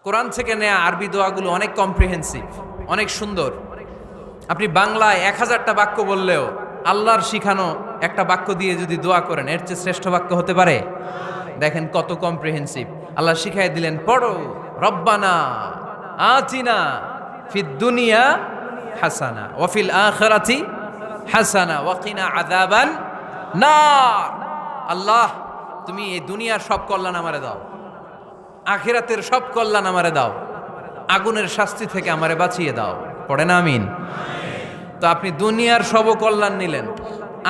কোরআন থেকে নেয়া আরবি দোয়াগুলো অনেক কম্প্রিহেন্সিভ, অনেক সুন্দর। আপনি বাংলায় 1000টা বাক্য বললেও আল্লাহর শিখানো একটা বাক্য দিয়ে যদি দোয়া করেন, এর চেয়ে শ্রেষ্ঠ বাক্য হতে পারে? দেখেন কত কম্প্রিহেন্সিভ। আল্লাহ শিখাই দিলেন, পড়ো রব্বানা আতিনা ফিদ দুনিয়া হাসানা ওয়া ফিল আখিরাতি হাসানা ওয়া কিনা আযাবান নার। আল্লাহ, তুমি এই দুনিয়ার সব কল্যাণ আমারে দাও, আখিরাতের সব কল্যাণ আমারে দাও, আগুনের শাস্তি থেকে আমারে বাঁচিয়ে দাও। পড়ে না আমিন? তো আপনি দুনিয়ার সব কল্যাণ নিলেন,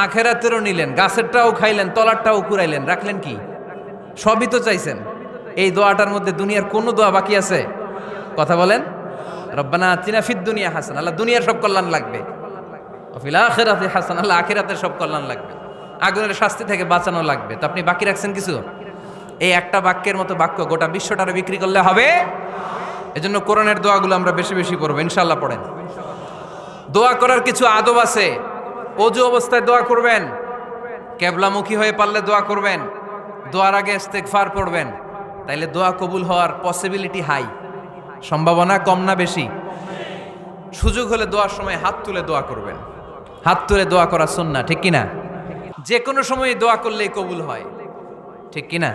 আখিরাতেরও নিলেন, গাছেরটাও খাইলেন, তলারটাও কুড়াইলেন, রাখলেন কি? সবই তো চাইছেন। এই দোয়াটার মধ্যে দুনিয়ার কোনো দোয়া বাকি আছে? কথা বলেন। রব্বানা আতিনা ফিদ দুনিয়া হাসান, আল্লাহ দুনিয়ার সব কল্যাণ লাগবে। ওয়া ফিল আখিরাতি হাসান, আল্লাহ আখিরাতের সব কল্যাণ লাগবে, আগুনের শাস্তি থেকে বাঁচানো লাগবে। তো আপনি বাকি রাখছেন কিছু? এই একটা বাক্যের মতো বাক্য গোটা বিশ্বটারে বিক্রি করলে হবে? এজন্য কোরআনের দোয়াগুলো আমরা বেশি বেশি পড়বো, ইনশাআল্লাহ। পড়েন। দোয়া করার কিছু আদব আছে। অজু অবস্থায় দোয়া করবেন, কেবলামুখী হয়ে পারলে দোয়া করবেন, দোয়ার আগে ইস্তেগফার পড়বেন, তাইলে দোয়া কবুল হওয়ার পসিবিলিটি হাই, সম্ভাবনা কম না বেশি? সুযোগ হলে দোয়ার সময় হাত তুলে দোয়া করবেন। হাত তুলে দোয়া করা সুন্নাহ, ঠিক কিনা? যে কোনো সময় দোয়া করলেই কবুল হয়, ঠিক কিনা?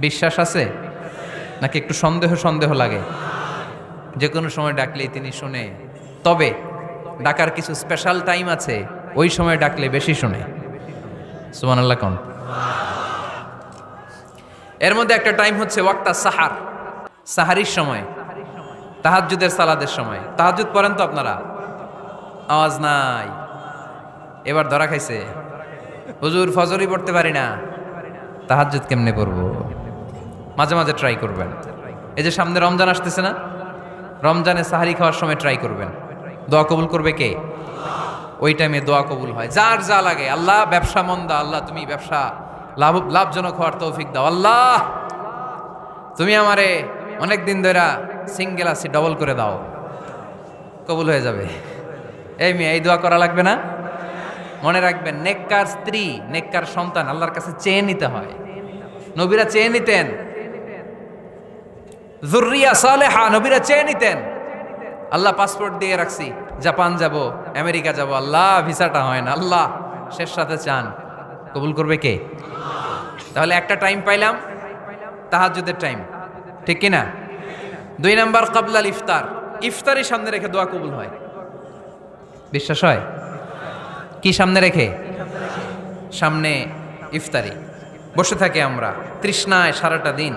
বিশ্বাস আছে নাকি একটু সন্দেহ সন্দেহ লাগে? যে কোনো সময় ডাকলেই তিনি শুনে, তবে ডাকার কিছু স্পেশাল টাইম আছে, ওই সময় ডাকলে বেশি শুনে। সুবহানাল্লাহ কোন? এর মধ্যে একটা টাইম হচ্ছে ওয়াক্তা সাহার, সাহারির সময়, তাহাজ্জুদের সালাদের সময়। তাহাজ্জুদ পড়েন তো আপনারা? আওয়াজ নাই, এবার ধরা খাইছে। হুজুর ফজরই পড়তে পারি না, তাহাজ্জুদ কেমনে পড়বো? মাঝে মাঝে ট্রাই করবেন। এই যে সামনে রমজান আসতেছে না, রমজানে সাহারি খাওয়ার সময় ট্রাই করবেন। দোয়া কবুল করবে কে? ওই টাইমে দোয়া কবুল হয়। যার যা লাগে, আল্লাহ ব্যবসা মন্দা, আল্লাহ তুমি ব্যবসা লাভজনক হওয়ার তৌফিক দাও, আল্লাহ তুমি আমারে অনেক দিন ধরে সিঙ্গেল আছি, ডবল করে দাও, কবুল হয়ে যাবে। এই মেয়ে, এই দোয়া করা লাগবে না? মনে রাখবেন, নেককার স্ত্রী, নেককার সন্তান আল্লাহর কাছে চেয়ে নিতে হয়। নবীরা চেয়ে নিতেন, যুররিয়া সালেহা নবীরা চেয়ে নিতেন। আল্লাহ পাসপোর্ট দিয়ে রাখছি, জাপান যাব, আমেরিকা যাব, আল্লাহ ভিসাটা হয় না, আল্লাহ শেষ সাথে চান, কবুল করবে কে? তাহলে একটা টাইম পাইলাম, তাহাজ্জুদের টাইম, ঠিক কিনা? 2 নাম্বার ক্বাবলাল ইফতার, ইফতারি সামনে রেখে দোয়া কবুল হয়। বিশ্বাস হয়? কি সামনে রেখে? সামনে ইফতারি। বসে থাকি আমরা তৃষ্ণায় সারাটা দিন,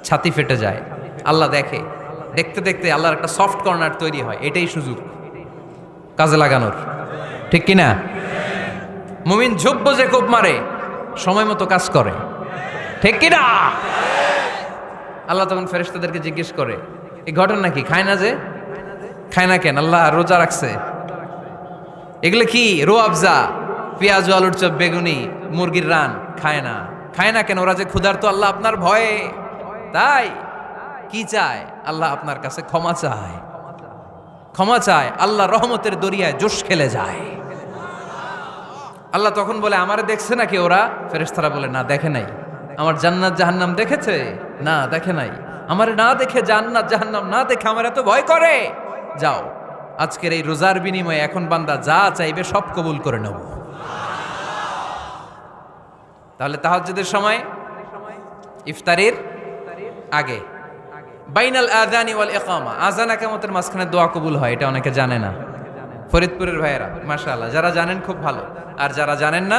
ছাতি ফেটে যায়। আল্লাহ দেখে, দেখতে দেখতে আল্লাহর একটা সফট কর্নার তৈরি হয়। এটাই সুযোগ কাজে লাগানোর, ঠিক কিনা? মুমিন ঝোপ যে কোপ মারে, সময় মতো কাজ করে, ঠিক কিনা? আল্লাহ তখন ফেরেশতাদেরকে জিজ্ঞেস করে, এই ঘটনা কি? খায় না যে? খায় না কেন? আল্লাহ রোজা রাখছে। এগুলো কি? রোয়াবজা, পেঁয়াজ, আলুর চপ, বেগুনি, মুরগির রান। খায় না। খায় না কেন? ওরা যে ক্ষুধার্ত, আল্লাহ আপনার ভয়ে। তাই কি চায়? আল্লাহ আপনার কাছে ক্ষমা চায়, ক্ষমা চায়। আল্লাহ রহমতের দরিয়ায় জোশ খেলে যায়। আল্লাহ তখন বলে, আমারে দেখছে নাকি ওরা? ফেরেশতারা বলে, না দেখে নাই। আমার জান্নাত জাহান্নাম দেখেছে? না দেখে নাই। আমারে না দেখে, জান্নাত জাহান্নাম না দেখে আমার এত ভয় করে? যাও, আজকের এই রোজার বিনিময়ে এখন বান্দা যা চাইবে সব কবুল করে নেব। তাহলে তাহাজ্জুদের সময়, ইফতারির আগে, বাইনাল আযানি ওয়াল ইকামা, আযান ইকামতের মাঝখানে দোয়া কবুল হয়। এটা অনেকে জানে না। ফরিদপুরের ভাইয়েরা মাশাআল্লাহ, যারা জানেন খুব ভালো, আর যারা জানেন না,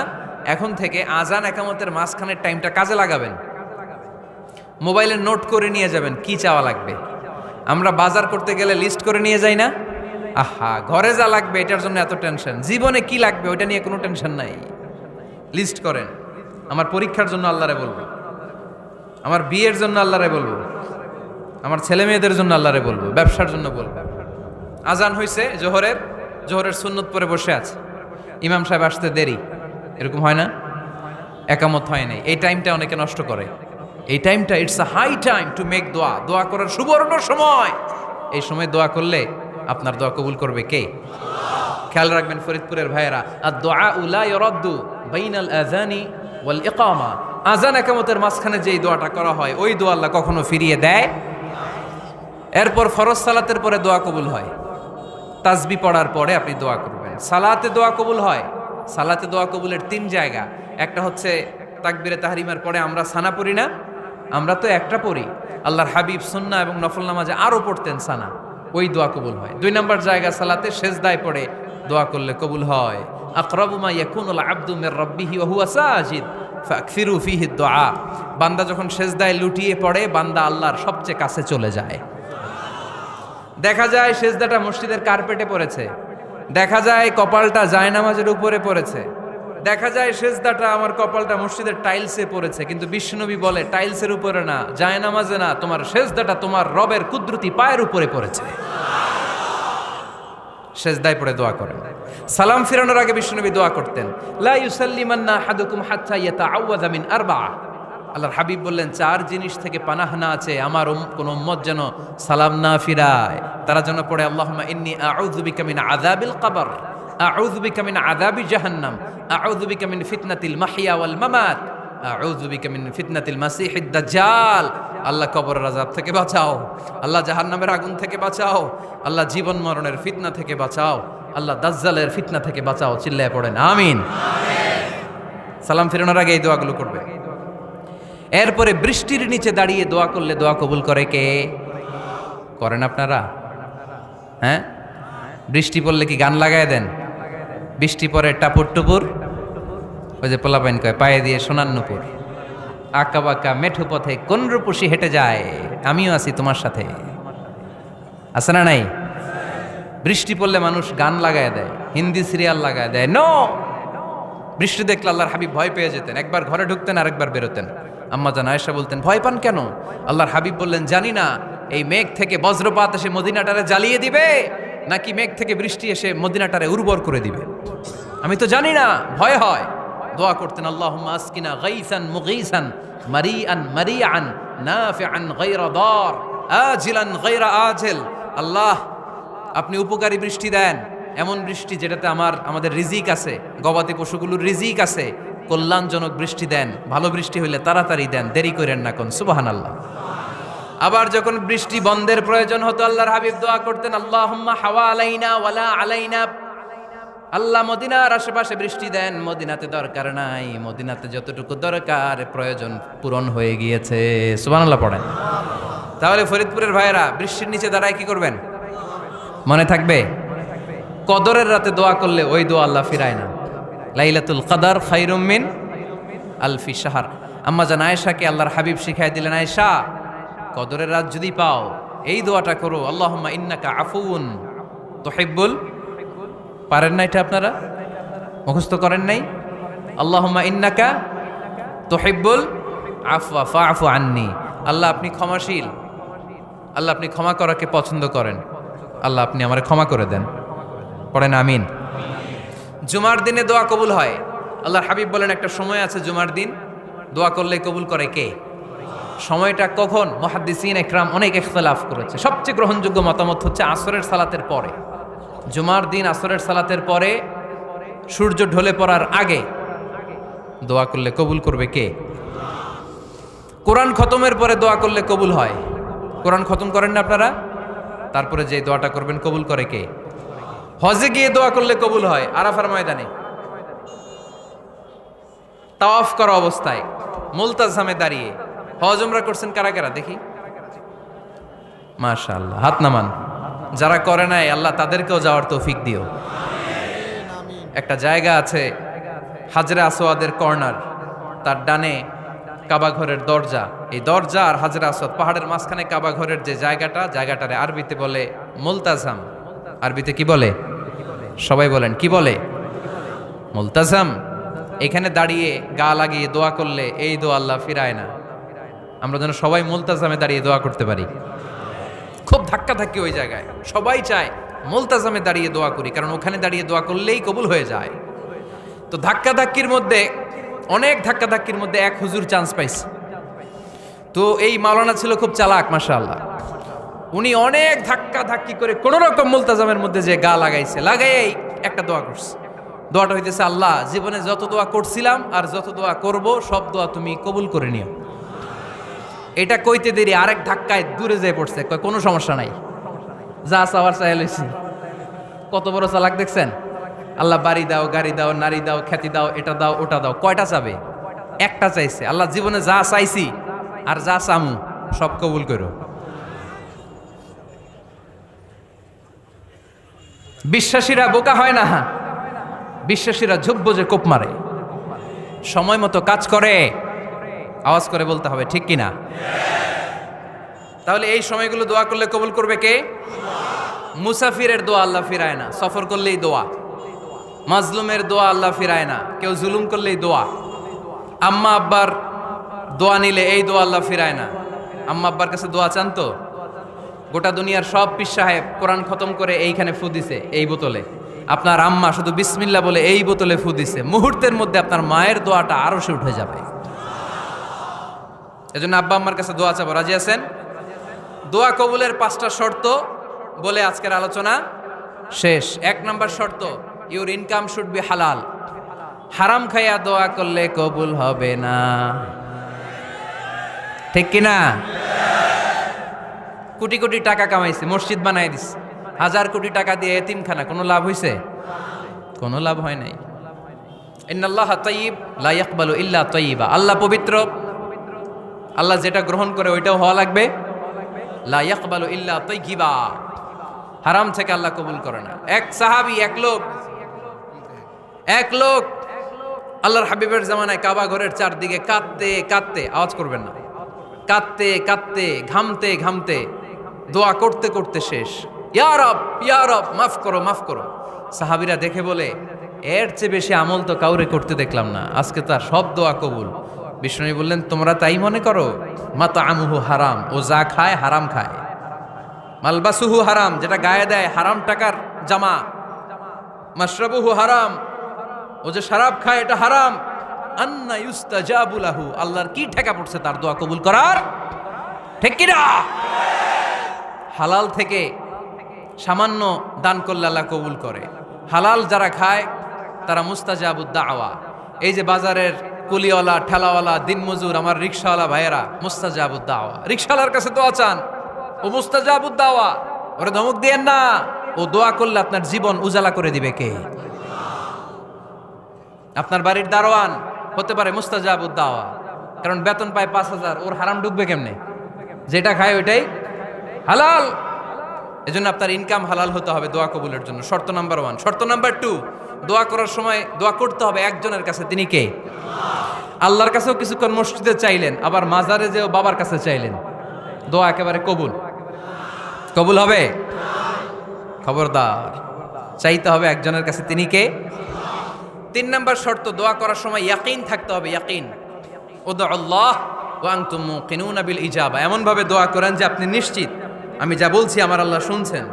এখন থেকে আযান ইকামতের মাঝখানের টাইমটা কাজে লাগাবেন। মোবাইলে নোট করে নিয়ে যাবেন কি চাওয়া লাগবে। আমরা বাজার করতে গেলে লিস্ট করে নিয়ে যাই না? আহা, ঘরে যা লাগবে এটার জন্য এত টেনশন, জীবনে কি লাগবে ওইটা নিয়ে কোনো টেনশন নাই। লিস্ট করেন। আমার পরীক্ষার জন্য আল্লাহরে বলবো, আমার বিয়ের জন্য আল্লাহরে বলবো, আমার ছেলে মেয়েদের জন্য আল্লাহরে বলবো, ব্যবসার জন্য বলবো। আজান হয়েছে জোহরের, জোহরের সুন্নত পরে বসে আছে, ইমাম সাহেব আসতে দেরি, এরকম হয় না? একামত হয় নাই, এই টাইমটা অনেকে নষ্ট করে। এই টাইমটা it's a high time to make দোয়া, দোয়া করার সুবর্ণ সময়। এই সময় দোয়া করলে আপনার দোয়া কবুল করবে কে? খেয়াল রাখবেন ফরিদপুরের ভাইয়েরা, আর দোয়া লা ইউরাদ্দু বাইনাল আযানি ওয়াল ইকামা, আযান ইকামতের মাঝখানে যেই দোয়াটা করা হয় ওই দোয়া আল্লাহ কখনো ফিরিয়ে দেয় এরপর ফরজ সালাতের পরে দোয়া কবুল হয়, তাসবি পড়ার পরে আপনি দোয়া করবেন। সালাতে দোয়া কবুল হয়, সালাতে দোয়া কবুলের 3 জায়গা। একটা হচ্ছে তাকবীরে তাহরিমার পরে আমরা সানা পড়ি না, আমরা তো একটা পড়ি, আল্লাহর হাবিব সুন্নাহ এবং নফল নামাজে আরও পড়তেন সানা, ওই দোয়া কবুল হয়। 2 নম্বর জায়গা সালাতে সেজদায় পড়ে দোয়া করলে কবুল হয়। আকরাবু মা ইয়াকুনুল আবদু মির রাব্বিহি ওয়া হুয়া সাজিদ ফাকসিরু ফিহি দুআ। বান্দা যখন সেজদায় লুটিয়ে পড়ে বান্দা আল্লাহর সবচেয়ে কাছে চলে যায়। দেখা যায় সেজদাটা মসজিদের কার্পেটে পড়েছে, দেখা যায় কপালটা জায়নামাজের উপরে পড়েছে, দেখা যায় সেজদাটা আমার কপালটা মসজিদের টাইলসে পড়েছে, কিন্তু বিশ্বনবী বলে টাইলসের উপরে না, জায়নামাজে না, তোমার সেজদাটা তোমার রবের কুদরতি পায়ের উপরে পড়েছে। সেজদায় পড়ে দোয়া করেন। সালাম ফিরানোর আগে বিশ্বনবী দোয়া করতেন, লা ইউসাল্লিমান্না আহাদুকুম হাত্তা ইয়াতাআওয়াযা মিন আরবা'a। আল্লাহর হাবিব বললেন 4 জিনিস থেকে পানাহ না আছে আমার কোন উম্মত যেন সালাম না ফিরায়। তারা যেন পড়ে আল্লাহুম্মা ইন্নী আউযু বিকা মিন আযাবিল কবর, আউযু বিকা মিন আযাবি জাহান্নাম, আউযু বিকা মিন ফিতনাতিল মাহইয়া ওয়াল মামাত, আউযু বিকা মিন ফিতনাতিল মাসিহিদ দাজ্জাল। আল্লাহ কবরের আযাব থেকে বাঁচাও, আল্লাহ জাহান্নামের আগুন থেকে বাঁচাও, আল্লাহ জীবন মরণের ফিতনা থেকে বাঁচাও, আল্লাহ দাজ্জালের ফিতনা থেকে বাঁচাও। চিল্লায়ে পড়েন আমিন। সালাম ফিরানোর আগে এই দোয়াগুলো করবে। এরপরে বৃষ্টির নিচে দাঁড়িয়ে দোয়া করলে দোয়া কবুল করে কে? করেন আপনারা? হ্যাঁ, বৃষ্টি পড়লে কি গান লাগায় দেন? বৃষ্টি পরে টাপুর টুপুর, ওই যে পোলাপাইন কয় পায়ে দিয়ে সোনার নুপুর, আঁকা বাঁকা মেঠো পথে কোন রূপসী হেঁটে যায়, আমিও আছি তোমার সাথে, আছে না নাই? বৃষ্টি পড়লে মানুষ গান লাগায় দেয়, হিন্দি সিরিয়াল লাগায় দেয়। নো, বৃষ্টি দেখলে আল্লাহর হাবিব ভয় পেয়ে যেতেন, একবার ঘরে ঢুকতেন আরেকবার বেরোতেন। আম্মা জান আয়েশা বলতেন, ভয় পান কেন? আল্লাহর হাবিব বললেন, জানি না এই মেঘ থেকে বজ্রপাত এসে মদিনাটারে জ্বালিয়ে দিবে নাকি মেঘ থেকে বৃষ্টি এসে মদিনাটারে উর্বর করে দিবে, আমি তো জানি না, ভয় হয়। দোয়া করতেন, আল্লাহুম্মা আসকিনা গাইসান মুগীসান মারিআন মারিআন নাফিআন গায়রা দার আজিলান গায়রা আজিল। আল্লাহ, আপনি উপকারী বৃষ্টি দেন, এমন বৃষ্টি যেটাতে আমাদের রিজিক আছে, গবাদি পশুগুলোর রিজিক আছে, কল্যাণজনক বৃষ্টি দেন, ভালো বৃষ্টি হইলে তাড়াতাড়ি দেন, দেরি করেন না কোন। সুবহানাল্লাহ। আবার যখন বৃষ্টি বন্ধের প্রয়োজন হতো আল্লাহর হাবিব দোয়া করতেন, আল্লাহুম্মা হাওয়া আলাইনা ওয়ালা আলাইনা। আল্লাহ মদিনার আশেপাশে বৃষ্টি দেন, মদিনাতে দরকার নাই, মদিনাতে যতটুকু দরকার প্রয়োজন পূরণ হয়ে গিয়েছে। সুবহানাল্লাহ পড়েন। তাহলে ফরিদপুরের ভাইয়েরা বৃষ্টির নিচে দাঁড়ায় কি করবেন? মনে থাকবে, কদরের রাতে দোয়া করলে ওই দোয়া আল্লাহ ফিরায় না। লাইলাতুল কদর খায়রুম মিন আলফি শাহর। আম্মা জান আয়েশাকে আল্লাহর হাবিব শিখাই দিলেন, আয়েশা কদরের রাত যদি পাও এই দোয়াটা করো, আল্লাহুম্মা ইন্নাকা আফুউন তুহিব্বুল। পারেন না এটা? আপনারা মুখস্থ করেন নাই? আল্লাহুম্মা ইন্নাকা তুহিব্বুল আফওয়া ফাআফু আন্নি। আল্লাহ আপনি ক্ষমাশীল, আল্লাহ আপনি ক্ষমা করাকে পছন্দ করেন, আল্লাহ আপনি আমারে ক্ষমা করে দেন। পড়েন আমিন। জুমার দিনে দোয়া কবুল হয়। আল্লাহর হাবিব বলেন একটা সময় আছে জুমার দিন দোয়া করলে কবুল করে কে? সময়টা কখন? মুহাদ্দিসিন ইকরাম অনেক ইখতিলাফ করেছে। সবচেয়ে গ্রহণযোগ্য মতামত হচ্ছে আসরের সালাতের পরে। জুমার দিন আসরের সালাতের পরে সূর্য ঢলে পড়ার আগে দোয়া করলে কবুল করবে কে? কোরআন খতমের পরে দোয়া করলে কবুল হয়। কোরআন খতম করেন না আপনারা? তারপরে যে দোয়াটা করবেন কবুল করে কে? হজে গিয়ে দোয়া করলে কবুল হয়। আরাফার ময়দানে তাওয়াফ করা অবস্থায় মুলতাজামে দাঁড়িয়ে। হজ উমরা করছেন কারা কারা দেখি? মাশাআল্লাহ, হাত নামান। যারা করে নাই আল্লাহ তাদেরকেও যাওয়ার তৌফিক দিও। একটা জায়গা আছে হাজরে আসওয়াদের কর্নার, তার ডানে কাবা ঘরের দরজা। এই দরজা আর হাজরে আসওয়াদ পাহাড়ের মাঝখানে কাবা ঘরের যে জায়গাটারে আরবিতে বলে মুলতাজাম। আরবিতে কি বলে? সবাই বলেন, কি বলে? মুলতাজাম। এখানে দাঁড়িয়ে গা লাগিয়ে দোয়া করলে এই দোয়া আল্লাহ ফিরায় না। আমরা যেন সবাই মুলতাজামে দাঁড়িয়ে দোয়া করতে পারি। খুব ধাক্কা ধাক্কি ওই জায়গায়, সবাই চায় মুলতাজামে দাঁড়িয়ে দোয়া করি, কারণ ওখানে দাঁড়িয়ে দোয়া করলেই কবুল হয়ে যায়। তো ধাক্কা ধাক্কির মধ্যে, অনেক ধাক্কা ধাক্কির মধ্যে এক হুজুর চান্স পাইছে। তো এই মাওলানা ছিল খুব চালাক, মাশাআল্লাহ। উনি অনেক ধাক্কা ধাক্কি করে কোন রকম মুলতাজামের মধ্যে যে গা লাগাইছে, লাগাই একটা দোয়া করছে। দোয়াটা হইতেছে, আল্লাহ জীবনে যত দোয়া করছিলাম আর যত দোয়া করব সব দোয়া তুমি কবুল করে নিও। এটা কইতে দেরি আরেক ধাক্কায় দূরে যেয়ে পড়ছে, কয় কোনো সমস্যা নাই, যা চাওয়ার চাই লইছি। কত বড় চালাক দেখছেন? আল্লাহ বাড়ি দাও, গাড়ি দাও, নারী দাও, খ্যাতি দাও, এটা দাও, ওটা দাও, কয়টা চাবে? একটা চাইছে। আল্লাহ জীবনে যা চাইছি আর যা চামু সব কবুল করো। বিশ্বাসীরা বোকা হয় না, বিশ্বাসীরা ঝুব্ব যে কোপ মারে, সময় মতো কাজ করে। আওয়াজ করে বলতে হবে ঠিক কিনা? তাহলে এই সময়গুলো দোয়া করলে কবুল করবে কে? মুসাফিরের দোয়া আল্লাহ ফিরায় না, সফর করলেই দোয়া। মাজলুমের দোয়া আল্লাহ ফিরায় না, কেউ জুলুম করলেই দোয়া। আম্মা আব্বার দোয়া নিলে এই দোয়া আল্লাহ ফিরায় না। আম্মা আব্বার কাছে দোয়া চান তো? গোটা দুনিয়ার সব পীর সাহেব কোরআন খতম করে এইখানে ফু দিছে এই বোতলে, আপনার আম্মা শুধু বিসমিল্লাহ বলে এই বোতলে ফু দিছে, মুহূর্তের মধ্যে আপনার মায়ের দোয়াটা আরো সে উঠে যাবে। এজন্য আব্বা আম্মার কাছে দোয়া চাবো, রাজি আছেন? দোয়া কবুলের 5টা শর্ত বলে আজকের আলোচনা শেষ। 1 নম্বর শর্ত, ইউর ইনকাম শুড বি হালাল। হারাম খাইয়া দোয়া করলে কবুল হবে না, ঠিক কিনা? কোটি কোটি টাকা কামাইছে, মসজিদ বানাই দিছে, 1000 কোটি টাকা দিয়ে এতিমখানা, কোনো লাভ হইছে? কোনো লাভ হয় নাই। ইন্নাল্লাহা তাইয়্যিব লা ইয়াকবালু ইল্লা তাইয়্যিবা। আল্লাহ পবিত্র, আল্লাহ যেটা গ্রহণ করে ওইটাও হওয়া লাগবে। লা ইয়াকবালু ইল্লা তাইয়্যিবা, হারাম থেকে আল্লাহ কবুল করে না। এক সাহাবী, এক লোক আল্লাহর হাবিবের জামানায় কাবা ঘরের চারদিকে কাঁদতে কাঁদতে, আওয়াজ করবেন না, কাঁদতে কাঁদতে, ঘামতে ঘামতে, দোয়া করতে করতে শেষ। ইয়া রব, ইয়া রব, মাফ করো, মাফ করো। সাহাবীরা দেখে বলে, এর চেয়ে বেশি আমল তো কাউরে করতে দেখলাম না, আজকে তার সব দোয়া কবুল। বিষ্ণু বললেন, তোমরা তাই মনে করো? মাতাআমুহু হারাম, ও যা খায় হারাম খায়। মালবাসুহু হারাম, যেটা গায়ে দেয় হারাম টাকার জামা। মাশরাবুহু হারাম, ও যে শরাব খায় এটা হারাম। আন্না ইউস্তাজাবু লাহু, আল্লাহর কি ঠেকা পড়ছে তার দোয়া কবুল করার, ঠিক কি না? হালাল থেকে সামান্য দান করলে আল্লাহ কবুল করে। হালাল যারা খায় তারা মুস্তাজাবুদ দাওয়া। এই যে বাজারের কুলিওয়ালা, ঠেলাওয়ালা, দিনমজুর, আমার রিকশাওয়ালা ভাইয়েরা, মুস্তাজাবুদ দাওয়া। রিকশাওয়ালার কাছে দোয়া চান, ও মুস্তাজাবুদ দাওয়া, ওরে ধমক দিয়েন না। ও দোয়া করলে আপনার জীবন উজালা করে দিবে কে? আপনার বাড়ির দারোয়ান হতে পারে মুস্তাজাবুদ দাওয়া, কারণ বেতন পায় 5000, ওর হারাম ঢুকবে কেমনে? যেটা খায় ওইটাই হালাল। এজন্য আপনার ইনকাম হালাল হতে হবে দোয়া কবুলের জন্য। শর্ত নাম্বার 1। শর্ত নাম্বার 2, দোয়া করার সময় দোয়া করতে হবে একজনের কাছে, তিনি কে? আল্লাহর কাছেও কিছুক্ষণ মসজিদে চাইলেন, আবার মাজারে যেও বাবার কাছে চাইলেন, দোয়া একেবারে কবুল। কবুল হবে? খবরদার, চাইতে হবে একজনের কাছে, তিনি কে? 3 নম্বর শর্ত, দোয়া করার সময় ইয়াকিন থাকতে হবে। ইয়াকিন, উদউ আল্লাহ ওয়া আনতুম মুকিনুনা বিল ইজাবা। এমন ভাবে দোয়া করেন যে আপনি নিশ্চিত, আমি যা বলছি আমার আল্লাহ শুনছেন,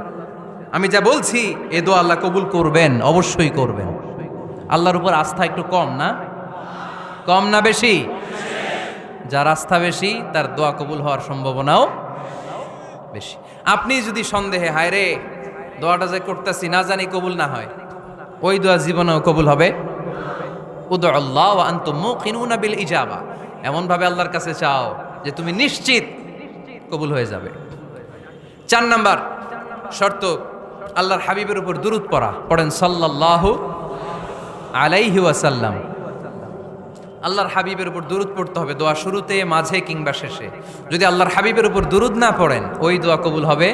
আমি যা বলছি এ দোয়া আল্লাহ কবুল করবেন, অবশ্যই করবেন। আল্লাহর উপর আস্থা একটু কম না? কম না বেশি? যার আস্থা বেশি তার দোয়া কবুল হওয়ার সম্ভাবনাও বেশি। আপনি যদি সন্দেহে, হায় রে দোয়াটা যে করতেছি না জানি কবুল না হয়, ওই দোয়া জীবনেও কবুল হবে। উদউ আল্লাহ ওয়া আনতুম মুকিনুনা বিল ইজাবা, এমন ভাবে আল্লাহর কাছে চাও যে তুমি নিশ্চিত কবুল হয়ে যাবে। 4 নাম্বার শর্ত, আল্লাহর হাবিবের উপর দুরূদ পড়া। পড়েন সাল্লাল্লাহু আলাইহি ওয়াসাল্লাম। আল্লাহর হাবিবের উপর দুরূদ পড়তে হবে দোয়া শুরুতে, মাঝে কিংবা শেষে। যদি আল্লাহর হাবিবের উপর দুরূদ না পড়েন, ওই দোয়া কবুল হবে।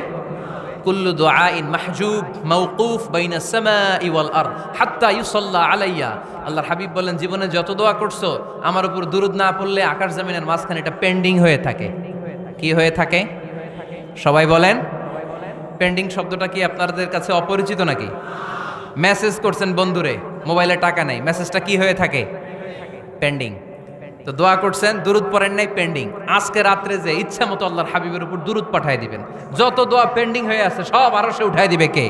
কুল্লু দুআইন মাহজুব মাওকুফ বাইনা সামাই ওয়াল আরদ হাত্তা ইউসাল্লা আলাইয়া। আল্লাহর হাবিব বলেন, জীবনে যত দোয়া করছো আমার উপর দুরূদ না পড়লে আকাশ জমিনের মাঝখানে এটা পেন্ডিং হয়ে থাকে। কি হয়ে থাকে? সবাই বলেন। পেন্ডিং শব্দটা কি আপনাদের কাছে অপরিচিত নাকি? মেসেজ করছেন বন্ধুরে, মোবাইলে টাকা নেই, মেসেজটা কি হয়ে থাকে? পেন্ডিং। তো দোয়া করছেন, দুরূদ পড়েন নাই, পেন্ডিং। আজকে রাত্রে যে ইচ্ছা মতো আল্লাহর হাবিবের উপর দুরূদ পাঠায় দিবেন, যত দোয়া পেন্ডিং হয়ে আছে সব আরশে উঠায় দিবে কে?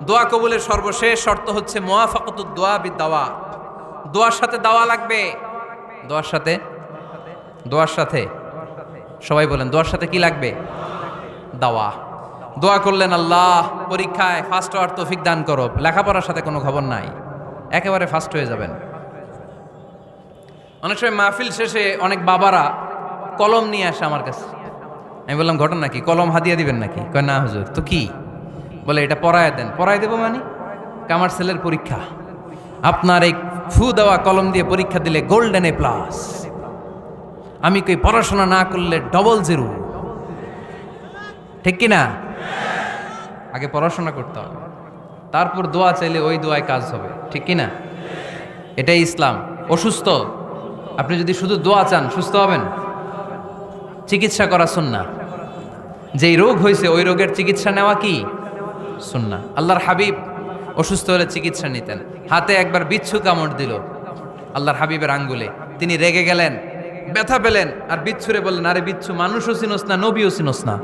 দোয়া কবুলের সর্বশেষ শর্ত হচ্ছে মুওয়াফাকাতুদ দোয়া বিদ-দাওয়া। দোয়ার সাথে দাওয়া লাগবে। দোয়ার সাথে সবাই বলেন, দোয়ার সাথে কি লাগবে? দাওয়া। দোয়া করলেন, আল্লাহ পরীক্ষায় ফার্স্ট হওয়ার তৌফিক দান করো, লেখাপড়ার সাথে কোনো খবর নাই, একেবারে ফার্স্ট হয়ে যাবেন। অনেক সময় মাহফিল শেষে অনেক বাবারা কলম নিয়ে আসে আমার কাছে। আমি বললাম ঘটনা কি, কলম হাদিয়া দিবেন নাকি? কয় না হুজুর। তো কি? বলে এটা পড়ায় দেন। পড়ায় দেবো মানে? আমার ছেলের পরীক্ষা, আপনার এই ফু দেওয়া কলম দিয়ে পরীক্ষা দিলে গোল্ডেন এ প্লাস। আমি কই পড়াশোনা না করলে ডবল জিরো, ঠিক কিনা? আগে পড়াশোনা করতে হবে, তারপর দোয়া চাইলে ওই দোয়ায় কাজ হবে, ঠিক কিনা? এটাই ইসলাম। অসুস্থ আপনি যদি শুধু দোয়া চান সুস্থ হবেন? চিকিৎসা করা সুন্নাহ। যেই রোগ হয়েছে ওই রোগের চিকিৎসা নেওয়া কি সুন্নাহ। আল্লাহর হাবিব অসুস্থ হলে চিকিৎসা নিতেন। হাতে একবার বিচ্ছু কামড় দিল আল্লাহর হাবিবের আঙ্গুলে, তিনি রেগে গেলেন, ব্যথা পেলেন, আর বিচ্ছুরে বললেন, আরে বিচ্ছু, মানুষও চিনোস না, নবীও চিনোস না,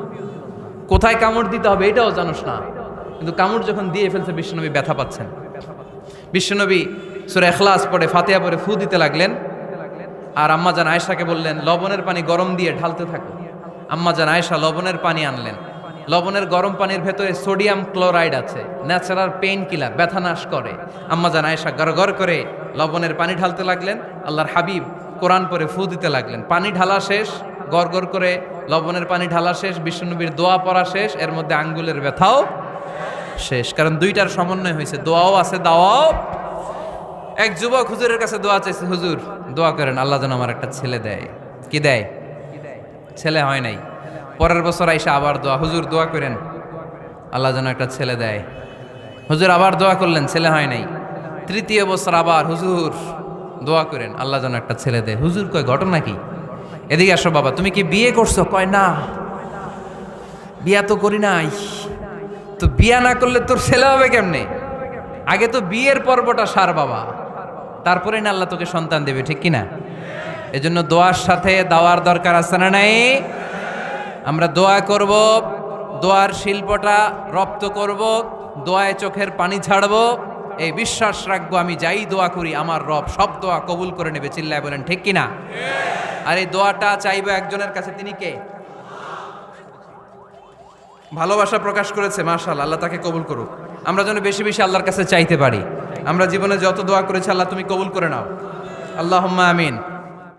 কোথায় কামড় দিতে হবে এটাও জানোস না। কিন্তু কামড় যখন দিয়ে ফেলছে বিশ্বনবী ব্যথা পাচ্ছেন। বিশ্বনবী সূরা ইখলাস পড়ে, ফাতিহা পড়ে ফু দিতে লাগলেন। আর আম্মাজান আয়েশাকে বললেন, লবণের পানি গরম দিয়ে ঢালতে থাকো। আম্মাজান আয়েশা লবণের পানি আনলেন। লবণের গরম পানির ভেতরে সোডিয়াম ক্লোরাইড আছে, ন্যাচারাল পেইন কিলার, ব্যথা নাশ করে। আম্মাজান আয়েশা গড়গড় করে লবণের পানি ঢালতে লাগলেন। আল্লাহর হাবিব কোরআন পড়ে ফু দিতে লাগলেন। পানি ঢালা শেষ, গড়গড় করে লবণের পানি ঢালা শেষ, বিশ্বনবীর দোয়া পড়া শেষ, এর মধ্যে আঙ্গুলের ব্যথাও শেষ। কারণ দুইটার সমন্বয় হয়েছে, দোয়াও আছে, দাওয়াও। এক যুবক হুজুরের কাছে দোয়া চাইছে, হুজুর দোয়া করেন আল্লাহ যেন আমার একটা ছেলে দেয়। কি দেয়? ছেলে হয় নাই। পরের বছর আইসা আবার দোয়া, হুজুর দোয়া করেন আল্লাহ যেন একটা ছেলে দেয়। হুজুর আবার দোয়া করলেন, ছেলে হয় নাই। তৃতীয় বছর আবার, হুজুর দোয়া করেন আল্লাহ যেন একটা ছেলে দেয়। হুজুর কয় ঘটনা কি? এদিকে আসো বাবা, তুমি কি বিয়ে করছো? কয় না, বিয়া তো করি নাই। তো বিয়া না করলে তোর ছেলে হবে কেমনে? আগে তো বিয়ের পর্বটা সার বাবা, তারপরে না আল্লাহ তোকে সন্তান দেবে, ঠিক কিনা? এজন্য দোয়ার সাথে দাওয়ার দরকার আছে না নাই? আমরা দোয়া করব, দোয়ার শিল্পটা রপ্ত করব, দোয়ায় চোখের পানি ছাড়ব, এই বিশ্বাস রাখবো আমি যাই দোয়া করি আমার রব সব দোয়া কবুল করে নেবে। চিল্লায় বলেন ঠিক কিনা? আর এই দোয়াটা চাইবো একজনের কাছে, তিনি কে? ভালোবাসা প্রকাশ করেছে, মাশাআল্লাহ, আল্লাহ তাকে কবুল করুক। আমরা যেন বেশি বেশি আল্লাহর কাছে চাইতে পারি। আমরা জীবনে যত দোয়া করেছি আল্লাহ তুমি কবুল করে নাও, আল্লাহুম্মা আমিন।